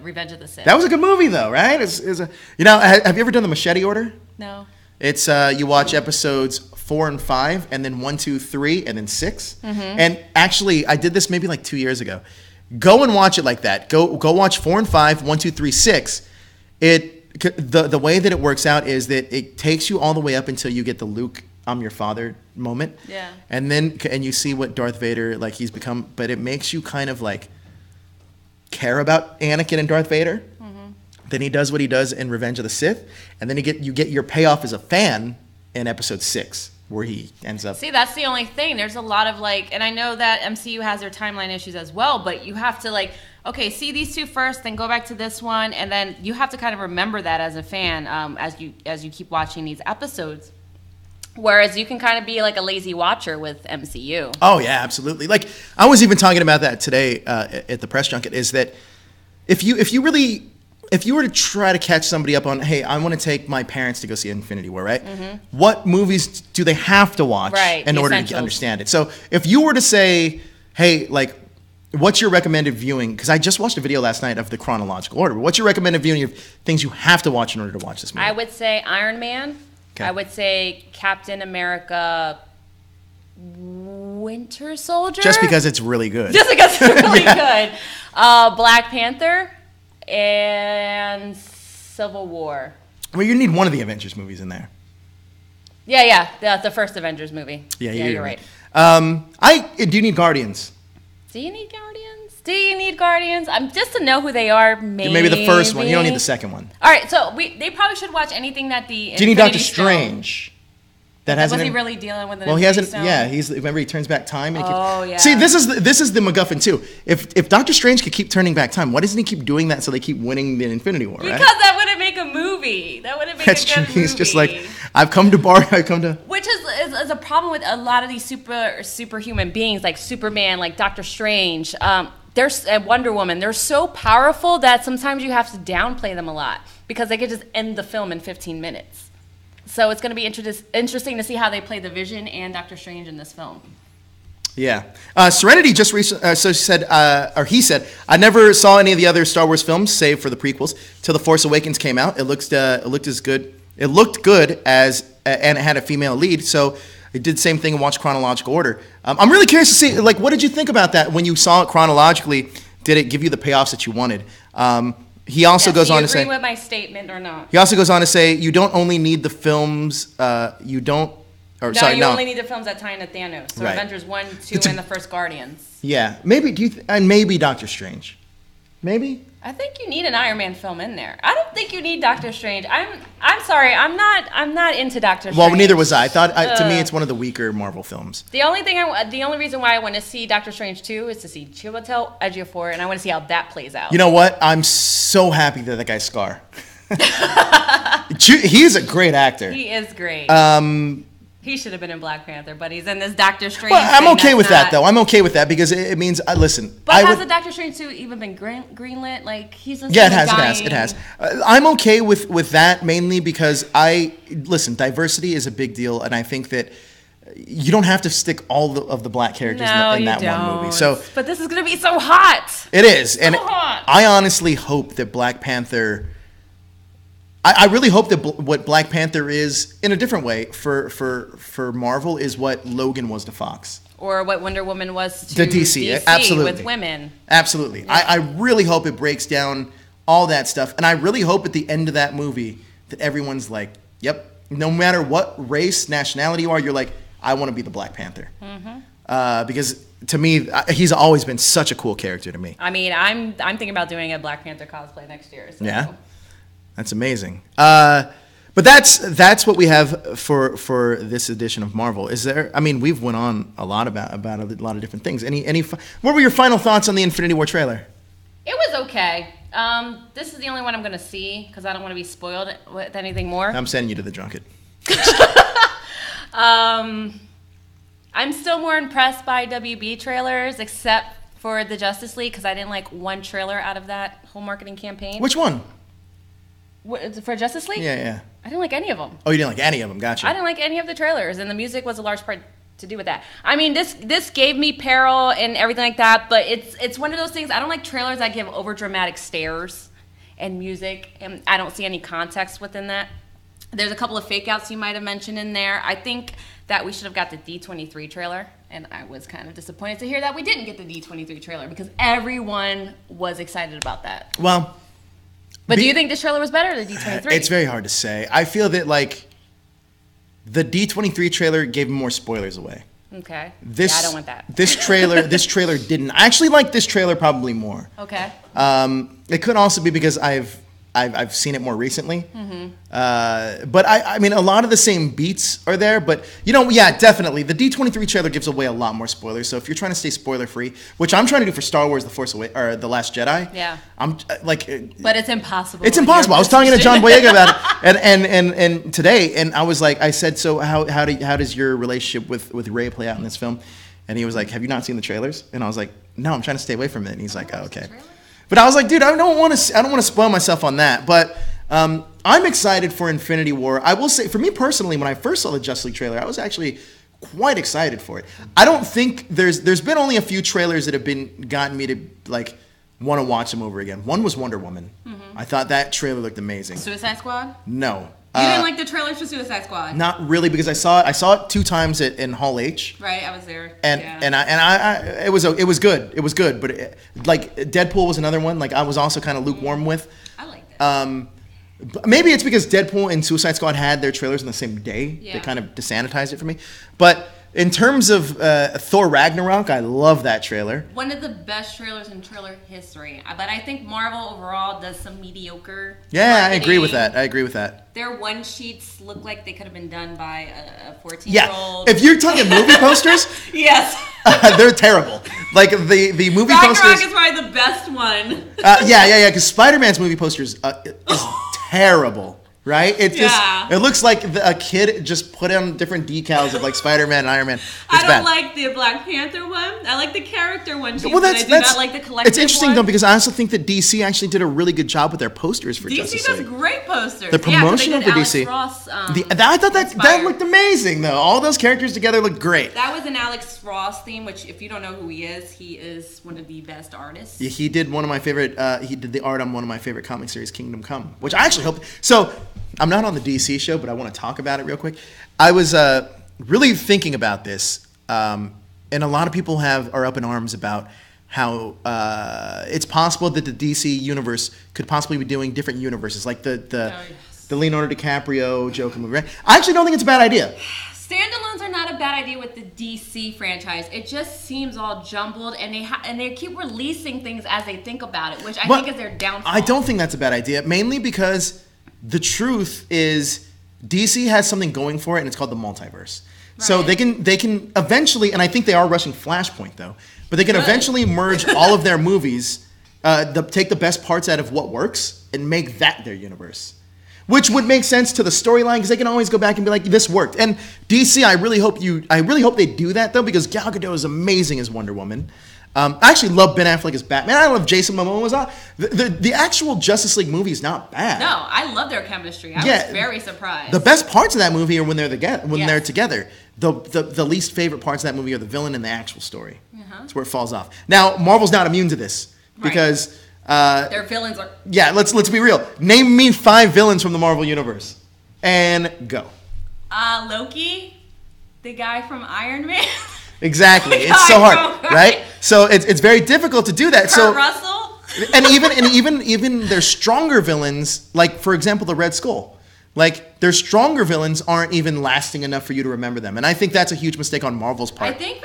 Revenge of the Sith. That was a good movie, though, right? Have you ever done the Machete Order? No. It's you watch episodes 4 and 5, and then 1, 2, 3, and then 6. And actually, I did this maybe like 2 years ago. Go and watch it like that. Go watch 4 and 5, 1, 2, 3, 6. The way that it works out is that it takes you all the way up until you get the Luke, I'm your father moment. Yeah. And you see what Darth Vader he's become, but it makes you kind of care about Anakin and Darth Vader. Then he does what he does in Revenge of the Sith, and then you get your payoff as a fan in episode 6. Where he ends up. See, that's the only thing. There's a lot of and I know that MCU has their timeline issues as well, but you have to okay, see these 2 first, then go back to this one, and then you have to kind of remember that as a fan as you keep watching these episodes. Whereas you can kind of be like a lazy watcher with MCU. Oh yeah, absolutely. I was even talking about that today at the press junket. Is that if you were to try to catch somebody up on, hey, I want to take my parents to go see Infinity War, right? What movies do they have to watch in order to understand it? So if you were to say, hey, what's your recommended viewing? Because I just watched a video last night of the chronological order. What's your recommended viewing of things you have to watch in order to watch this movie? I would say Iron Man. Okay. I would say Captain America Winter Soldier. Just because it's really good. Good. Black Panther. And Civil War. Well, you need one of the Avengers movies in there. Yeah. The first Avengers movie. Yeah, you're right. Do you need Guardians? Do you need Guardians? Just to know who they are, maybe. Maybe the first one. You don't need the second one. All right, so they probably should watch anything that the Do you need Doctor Strange? Was he really dealing with it? Well, he hasn't. Stone? Yeah, remember he turns back time. And yeah. See, this is the MacGuffin too. If Doctor Strange could keep turning back time, why doesn't he keep doing that so they keep winning the Infinity War? Because that wouldn't make a movie. That wouldn't make a good movie. He's just Which is a problem with a lot of these superhuman beings, like Superman, like Doctor Strange. There's Wonder Woman. They're so powerful that sometimes you have to downplay them a lot because they could just end the film in 15 minutes. So it's going to be interesting to see how they play the Vision and Doctor Strange in this film. Yeah. Serenity just recently he said, I never saw any of the other Star Wars films, save for the prequels, till The Force Awakens came out. It looked good as and it had a female lead, so it did the same thing and watched chronological order. I'm really curious to see, what did you think about that when you saw it chronologically? Did it give you the payoffs that you wanted? He also goes on to say, do you agree with my statement or not? He also goes on to say, you don't only need the films, you only need the films that tie into Thanos. So right. Avengers 1, 2, and the first Guardians. Yeah, maybe Doctor Strange. Maybe. I think you need an Iron Man film in there. I don't think you need Doctor Strange. I'm sorry. I'm not into Doctor Strange. Well, neither was I. To me, it's one of the weaker Marvel films. The only reason why I want to see Doctor Strange 2 is to see Chiwetel Ejiofor, and I want to see how that plays out. You know what? I'm so happy that guy's Scar. He is a great actor. He is great. He should have been in Black Panther, but he's in this Doctor Strange. Well, I'm okay with that, though. I'm okay with that because it means, listen. But has the Doctor Strange suit even been greenlit? Like, he's in it has. I'm okay with that mainly because diversity is a big deal, and I think that you don't have to stick all of the black characters in that one movie. So, but this is going to be so hot. It is, and hot. I honestly hope that Black Panther. I really hope that what Black Panther is, in a different way, for Marvel, is what Logan was to Fox. Or what Wonder Woman was to DC absolutely. With women. Absolutely. Yeah. I really hope it breaks down all that stuff. And I really hope at the end of that movie that everyone's like, yep, no matter what race, nationality you are, you're like, I want to be the Black Panther. Mm-hmm. Because to me, he's always been such a cool character to me. I mean, I'm thinking about doing a Black Panther cosplay next year. So. Yeah. That's amazing. But that's what we have for this edition of Marvel. Is there? I mean, we've went on a lot about a lot of different things. What were your final thoughts on the Infinity War trailer? It was okay. This is the only one I'm going to see because I don't want to be spoiled with anything more. I'm sending you to the junket. I'm still more impressed by WB trailers, except for the Justice League because I didn't like one trailer out of that whole marketing campaign. Which one? For Justice League? Yeah. I didn't like any of them. Oh, you didn't like any of them? Gotcha. I didn't like any of the trailers, and the music was a large part to do with that. I mean, this gave me peril and everything like that, but it's one of those things. I don't like trailers that give over dramatic stares and music, and I don't see any context within that. There's a couple of fake outs you might have mentioned in there. I think that we should have got the D23 trailer, and I was kind of disappointed to hear that we didn't get the D23 trailer because everyone was excited about that. Well. But do you think this trailer was better than D23? It's very hard to say. I feel that the D23 trailer gave more spoilers away. Okay. I don't want that. This trailer didn't. I actually like this trailer probably more. Okay. It could also be because I've seen it more recently. Mm-hmm. But I mean, a lot of the same beats are there. But definitely the D23 trailer gives away a lot more spoilers. So if you're trying to stay spoiler free, which I'm trying to do for Star Wars: The Last Jedi. Yeah. I'm like. But it's impossible. It's impossible. I was talking to John Boyega about it, and today, and I said, so how does your relationship with Rey play out in this film? And he was like, have you not seen the trailers? And I was like, no, I'm trying to stay away from it. And he's like, oh, okay. But I was like, dude, I don't want to spoil myself on that. But I'm excited for Infinity War. I will say, for me personally, when I first saw the Justice League trailer, I was actually quite excited for it. I don't think there's been only a few trailers that have gotten me to want to watch them over again. One was Wonder Woman. Mm-hmm. I thought that trailer looked amazing. Suicide Squad? No. You didn't like the trailers for Suicide Squad? Not really, because I saw it 2 times in Hall H. Right, I was there. And it was good. It was good, but Deadpool was another one. I was also kind of lukewarm with. I liked it. Maybe it's because Deadpool and Suicide Squad had their trailers on the same day. Yeah. They kind of desanitized it for me. But in terms of Thor Ragnarok, I love that trailer. One of the best trailers in trailer history. But I think Marvel overall does some mediocre marketing. I agree with that. Their one sheets look like they could have been done by a 14-year-old. Yeah, if you're talking movie posters, yes, they're terrible. The movie posters. Ragnarok is probably the best one. Because Spider-Man's movie posters is terrible. Right? It looks like a kid just put on different decals of Spider-Man and Iron Man. I don't like the Black Panther one. I like the character one too, but I do not like the collective one. It's interesting though because I also think that DC actually did a really good job with their posters for Justice League. DC does great posters. The promotional for DC. Ross, I thought that looked amazing though. All those characters together look great. That was an Alex Ross theme, which if you don't know who he is one of the best artists. Yeah, he did one of my favorite. He did the art on one of my favorite comic series, Kingdom Come, which I actually hope. So. I'm not on the DC show, but I want to talk about it real quick. I was really thinking about this, and a lot of people are up in arms about how it's possible that the DC universe could possibly be doing different universes, like the Leonardo DiCaprio Joker movie. Right? I actually don't think it's a bad idea. Standalones are not a bad idea with the DC franchise. It just seems all jumbled, and they keep releasing things as they think about it, which I think is their downfall. I don't think that's a bad idea, mainly because the truth is DC has something going for it, and it's called the multiverse. Right. So they can eventually, and I think they are rushing Flashpoint though, but they can eventually merge all of their movies, take the best parts out of what works, and make that their universe. Which would make sense to the storyline because they can always go back and be like, "This worked." And DC, I really hope they do that though, because Gal Gadot is amazing as Wonder Woman. I actually love Ben Affleck as Batman. I love Jason Momoa. The actual Justice League movie is not bad. No, I love their chemistry. I was very surprised. The best parts of that movie are when they're together. The least favorite parts of that movie are the villain and the actual story. That's where it falls off. Now, Marvel's not immune to this because. Their villains are... Yeah, let's be real. Name me 5 villains from the Marvel Universe. And go. Loki, the guy from Iron Man. Exactly. It's so hard, right? So it's very difficult to do that. Kurt Russell. and even their stronger villains, like for example the Red Skull, like their stronger villains aren't even lasting enough for you to remember them. And I think that's a huge mistake on Marvel's part. I think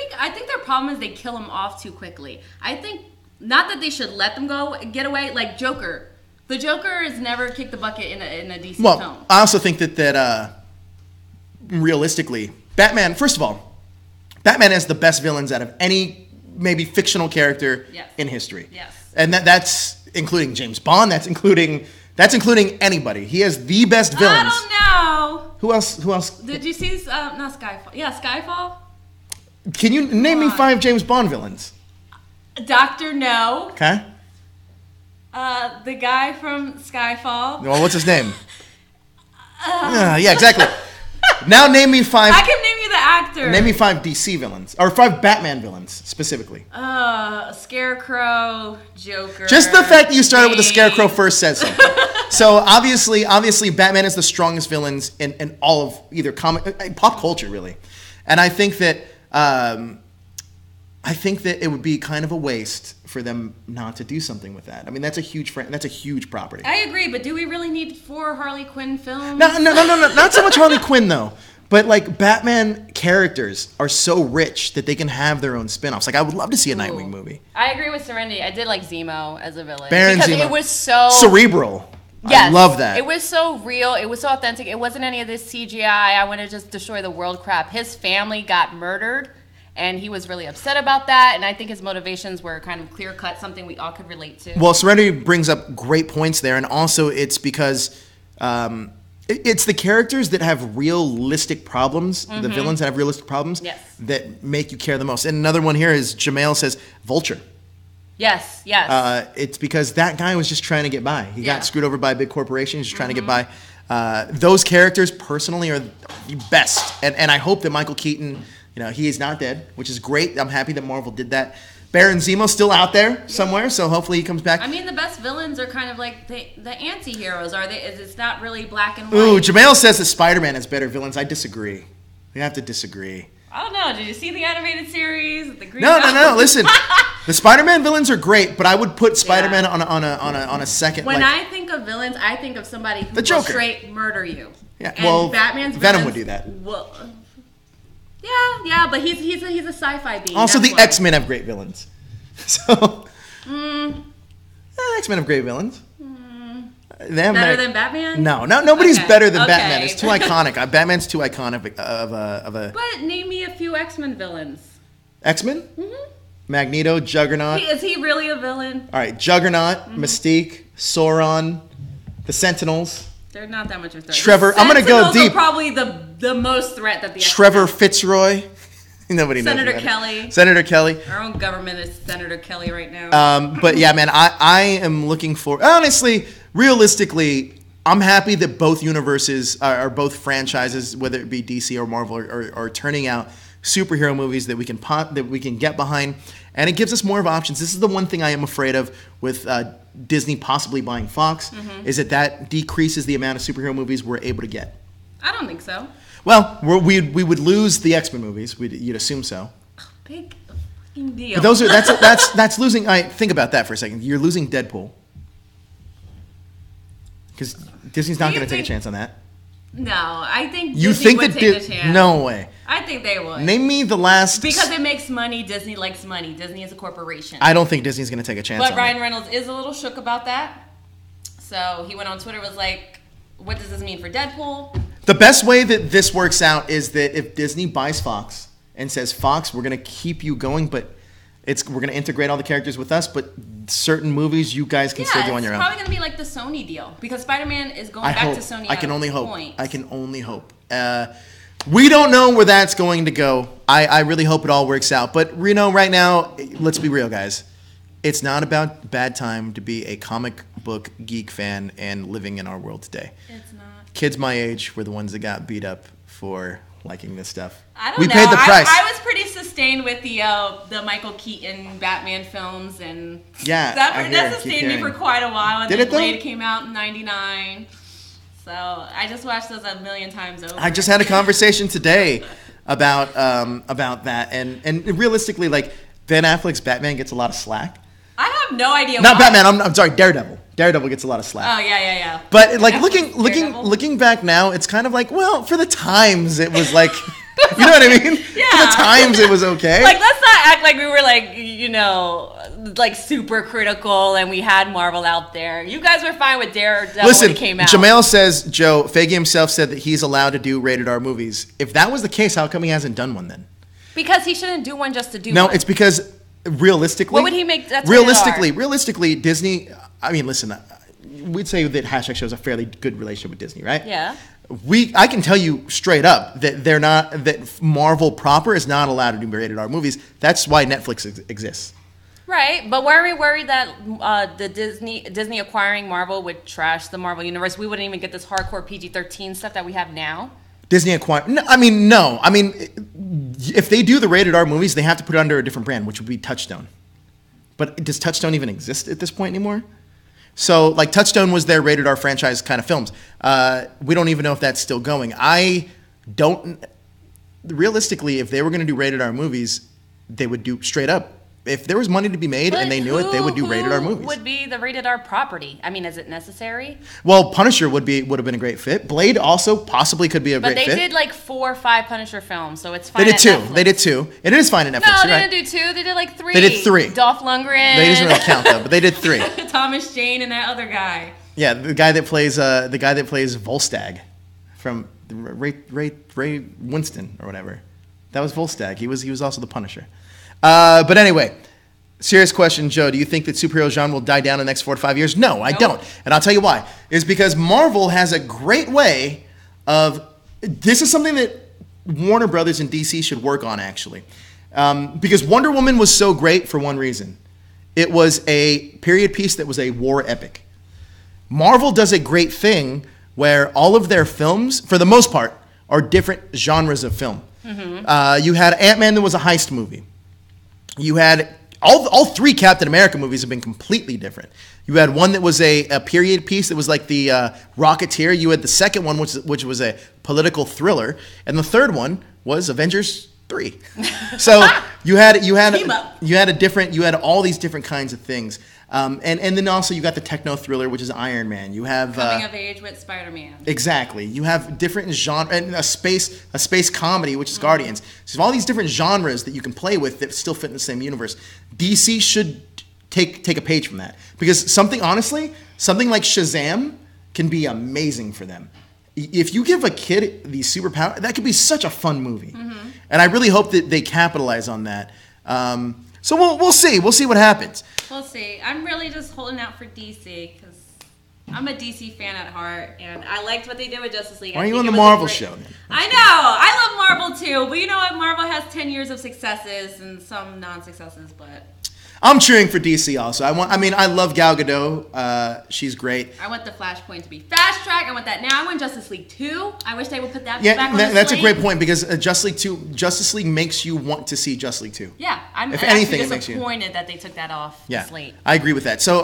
their problem is they kill them off too quickly. I think not that they should let them get away, like Joker. The Joker has never kicked the bucket in a DC film. I also think that realistically, Batman, first of all, Batman has the best villains out of any maybe fictional character in history. Yes. And that's including James Bond, that's including anybody. He has the best villains. I don't know. Who else? Did you see not Skyfall? Yeah, Skyfall? Can you name me 5 James Bond villains? Dr. No. Okay. The guy from Skyfall. Well, what's his name? Yeah, exactly. Now name me 5. I can name you the actor. Name me 5 DC villains, or 5 Batman villains specifically. Scarecrow, Joker. Just the fact that you started with the Scarecrow first says something. So obviously, Batman is the strongest villains in all of either comic, pop culture, really. And I think that it would be kind of a waste for them not to do something with that. I mean, that's a huge property. I agree, but do we really need 4 Harley Quinn films? No, not so much Harley Quinn though. But like Batman characters are so rich that they can have their own spin-offs. Like I would love to see a Nightwing movie. I agree with Serenity. I did like Zemo as a villain. Baron because Zemo. It was so cerebral. Yes, I love that. It was so real. It was so authentic. It wasn't any of this CGI. I want to just destroy the world crap. His family got murdered, and he was really upset about that. And I think his motivations were kind of clear-cut, something we all could relate to. Well, Serenity brings up great points there, and also it's because it's the characters that have realistic problems, the villains that have realistic problems, that make you care the most. And another one here is Jamail says Vulture. Yes. It's because that guy was just trying to get by. He got screwed over by a big corporation. He's just trying to get by. Those characters personally are the best, and I hope that Michael Keaton, he is not dead, which is great. I'm happy that Marvel did that. Baron Zemo's still out there somewhere, so hopefully he comes back. I mean, the best villains are kind of like the anti-heroes. It's not really black and white. Ooh, Jamail says that Spider-Man has better villains. I disagree. We have to disagree. I don't know. Did you see the animated series? The Green No. Listen, the Spider-Man villains are great, but I would put Spider-Man on a second. When I think of villains, I think of somebody who will straight murder you. Yeah, and Batman's Venom would do that. Well, but he's a sci-fi being. Also, the X-Men have great villains. So, X-Men have great villains. Better than Batman? No, nobody's better than Batman. It's too iconic. Batman's too iconic of a. But name me a few X-Men villains. X-Men? Mm-hmm. Magneto, Juggernaut. Is he really a villain? All right, Juggernaut, Mystique, Sauron, the Sentinels. They're not that much of a threat. Trevor, I'm going to go deep. Are probably the most threat that the Trevor Fitzroy. Nobody knows. Senator Kelly. Our own government is Senator Kelly right now. But yeah, man, I am looking for, honestly, realistically, I'm happy that both universes are both franchises, whether it be DC or Marvel, are turning out superhero movies that we can get behind, and it gives us more of options. This is the one thing I am afraid of with Disney possibly buying Fox, is that decreases the amount of superhero movies we're able to get. I don't think so. Well, we would lose the X-Men movies. You'd assume so. Big fucking deal. But that's losing. Think about that for a second. You're losing Deadpool because Disney's not going to take a chance on that. No, I think you Disney think would that take a chance. No way. I think they would. Name me the last. Because it makes money. Disney likes money. Disney is a corporation. I don't think Disney's going to take a chance on it. But Ryan Reynolds is a little shook about that. So he went on Twitter, was like, what does this mean for Deadpool? The best way that this works out is that if Disney buys Fox and says, Fox, we're going to keep you going, but we're going to integrate all the characters with us, but certain movies you guys can still do on your own. It's probably going to be like the Sony deal, because Spider-Man is going back to Sony. I can only hope. I can only hope. We don't know where that's going to go. I really hope it all works out. But Reno, right now, let's be real, guys. It's not about bad time to be a comic book geek fan and living in our world today. It's not. Kids my age were the ones that got beat up for liking this stuff. I don't know. Paid the price. I was pretty sustained with the Michael Keaton Batman films, and that sustained me for quite a while. And then Blade came out in '99, so I just watched those a million times over. I just had a conversation today about that, and realistically, like Ben Affleck's Batman gets a lot of slack. I have no idea. Not why. Batman. I'm sorry, Daredevil. Daredevil gets a lot of slack. Oh yeah. But like looking back now, it's kind of like, well, for the times it was like, you know what I mean? Yeah. For the times it was okay. Like, let's not act like we were like super critical and we had Marvel out there. You guys were fine with Daredevil when it came out. Jamail says, Joe Feige himself said that he's allowed to do rated R movies. If that was the case, how come he hasn't done one then? Because he shouldn't do one just to do one. No, it's because realistically, what would he make? That's realistically, Disney. I mean, listen, we'd say that Hashtag shows a fairly good relationship with Disney, right? Yeah. I can tell you straight up that Marvel proper is not allowed to do rated R movies. That's why Netflix exists. Right, but were we worried that the Disney acquiring Marvel would trash the Marvel universe? We wouldn't even get this hardcore PG-13 stuff that we have now. Disney acquired? No. I mean, if they do the rated R movies, they have to put it under a different brand, which would be Touchstone. But does Touchstone even exist at this point anymore? So, like, Touchstone was their rated R franchise kind of films. We don't even know if that's still going. Realistically, if they were going to do rated R movies, they would do straight up. If there was money to be made and they knew it, they would do rated R movies. Would be the rated R property? I mean, is it necessary? Well, Punisher would have been a great fit. Blade also possibly could be a great fit. But they did like 4 or 5 Punisher films, so it's They fine. did two. And it is fine at Netflix. No, they right? didn't do 2. They did like 3. They did 3. Dolph Lundgren. They doesn't really count though, but they did 3. Thomas Jane and that other guy. Yeah, the guy that plays Volstagg from Ray Winston or whatever. That was Volstagg. He was also the Punisher. But anyway. Serious question, Joe. Do you think that superhero genre will die down in the next 4 to 5 years? No, I don't. And I'll tell you why. It's because Marvel has a great way of... This is something that Warner Brothers and DC should work on, actually. Because Wonder Woman was so great for one reason. It was a period piece that was a war epic. Marvel does a great thing where all of their films, for the most part, are different genres of film. Mm-hmm. You had Ant-Man that was a heist movie. You had... All 3 Captain America movies have been completely different. You had one that was a period piece that was like the Rocketeer. You had the second one, which was a political thriller, and the third one was Avengers 3. So you had all these different kinds of things, and then also you got the techno thriller, which is Iron Man. You have coming of age with Spider-Man. Exactly. You have different genre and a space comedy, which is Guardians. So you have all these different genres that you can play with that still fit in the same universe. DC should take a page from that, because something like Shazam can be amazing for them. If you give a kid these superpowers, that could be such a fun movie. Mm-hmm. And I really hope that they capitalize on that. So we'll see. We'll see what happens. We'll see. I'm really just holding out for DC because I'm a DC fan at heart, and I liked what they did with Justice League. Why are you on the Marvel show then? I know. I love Marvel too, but you know what? Marvel has 10 years of successes and some non-successes, but... I'm cheering for DC also. I love Gal Gadot. She's great. I want the Flashpoint to be fast track. I want that now. I want Justice League 2. I wish they would put that back on the slate. That's a great point, because Justice League makes you want to see Justice League 2. Yeah, I'm disappointed that they took that off the slate. I agree with that. So,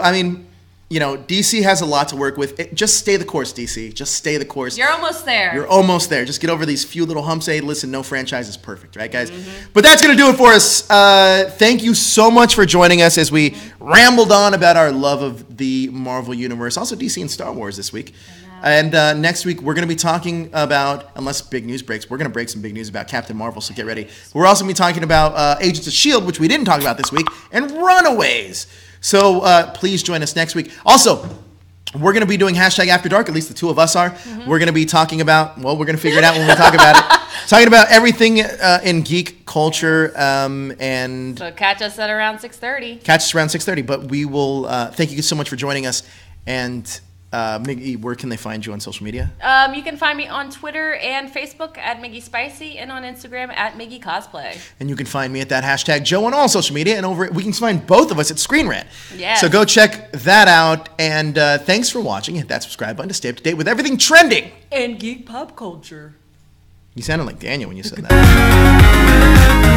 DC has a lot to work with. Just stay the course, DC. Just stay the course. You're almost there. You're almost there. Just get over these few little humps. Hey, listen, no franchise is perfect, right, guys? Mm-hmm. But that's going to do it for us. Thank you so much for joining us as we rambled on about our love of the Marvel Universe. Also DC and Star Wars this week. And next week, we're going to be talking about, unless big news breaks, we're going to break some big news about Captain Marvel, so get ready. We're also going to be talking about Agents of S.H.I.E.L.D., which we didn't talk about this week, and Runaways. So please join us next week. Also, we're going to be doing #AfterDark, at least the two of us are. We're going to be talking about, well, we're going to figure it out when we talk about it. Talking about everything in geek culture and... So catch us at around 6:30. Catch us around 6:30, but we will... thank you so much for joining us. And Miggy, where can they find you on social media? You can find me on Twitter and Facebook at Miggy Spicy and on Instagram at Miggy Cosplay. And you can find me at that #Joe on all social media. And we can find both of us at Screen Rant. Yes. So go check that out. And thanks for watching. Hit that subscribe button to stay up to date with everything trending in geek pop culture. You sounded like Daniel when you said that.